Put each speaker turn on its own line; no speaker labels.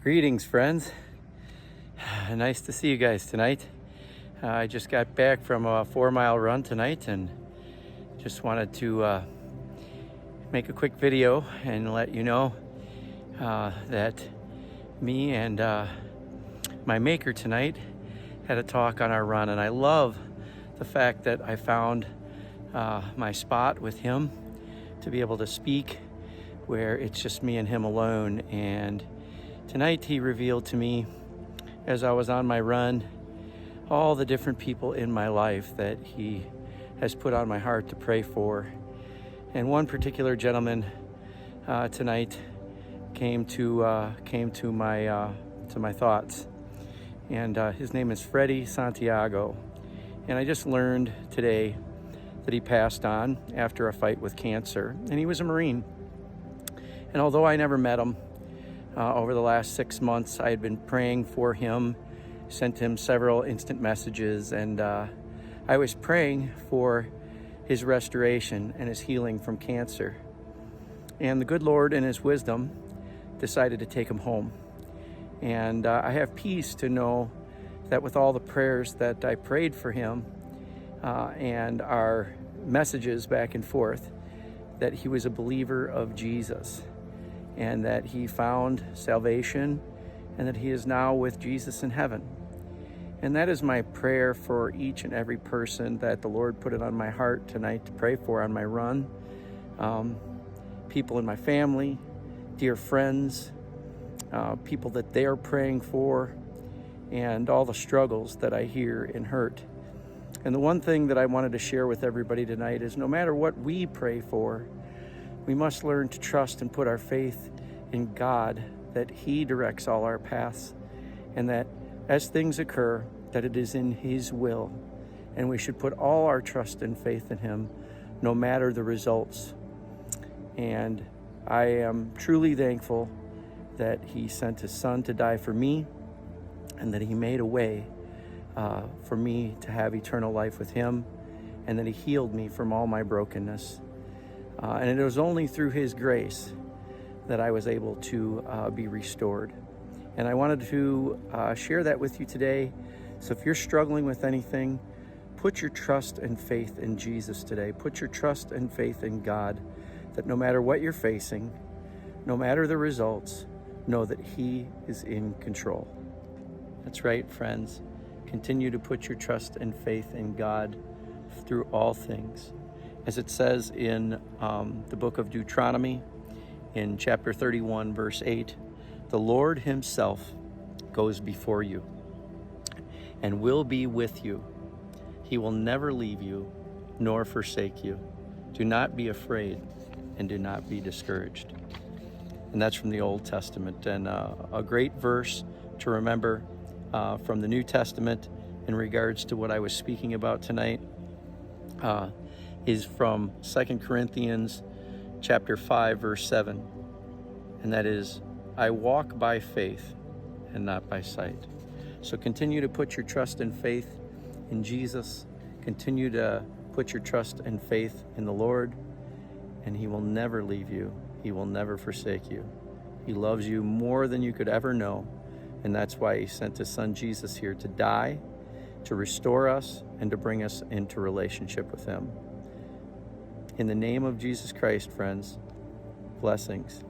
Greetings, friends. Nice to see you guys tonight. I just got back from a 4-mile run tonight and just wanted to make a quick video and let you know that me and my maker tonight had a talk on our run, and I love the fact that I found my spot with him to be able to speak where it's just me and him alone. And tonight he revealed to me, as I was on my run, all the different people in my life that he has put on my heart to pray for. And one particular gentleman tonight came to my thoughts, and his name is Freddie Santiago. And I just learned today that he passed on after a fight with cancer, and he was a Marine. And although I never met him, over the last 6 months, I had been praying for him, sent him several instant messages, and I was praying for his restoration and his healing from cancer. And the good Lord, in his wisdom, decided to take him home. And I have peace to know that with all the prayers that I prayed for him and our messages back and forth, that he was a believer of Jesus, and that he found salvation, and that he is now with Jesus in heaven. And that is my prayer for each and every person that the Lord put it on my heart tonight to pray for on my run. People in my family, dear friends, people that they are praying for, and all the struggles that I hear and hurt. And the one thing that I wanted to share with everybody tonight is, no matter what we pray for, we must learn to trust and put our faith in God, that he directs all our paths, and that as things occur, that it is in his will, and we should put all our trust and faith in him, no matter the results. And I am truly thankful that he sent his son to die for me, and that he made a way for me to have eternal life with him, and that he healed me from all my brokenness. And it was only through his grace that I was able to be restored. And I wanted to share that with you today. So if you're struggling with anything, put your trust and faith in Jesus today. Put your trust and faith in God, that no matter what you're facing, no matter the results, know that he is in control. That's right, friends. Continue to put your trust and faith in God through all things. As it says in the book of Deuteronomy, in chapter 31, verse 8, the Lord himself goes before you and will be with you. He will never leave you nor forsake you. Do not be afraid and do not be discouraged. And that's from the Old Testament. And a great verse to remember from the New Testament in regards to what I was speaking about tonight is from 2 Corinthians chapter 5, verse 7. And that is, I walk by faith and not by sight. So continue to put your trust and faith in Jesus. Continue to put your trust and faith in the Lord, and he will never leave you. He will never forsake you. He loves you more than you could ever know, and that's why he sent his son Jesus here to die, to restore us, and to bring us into relationship with him. In the name of Jesus Christ, friends, blessings.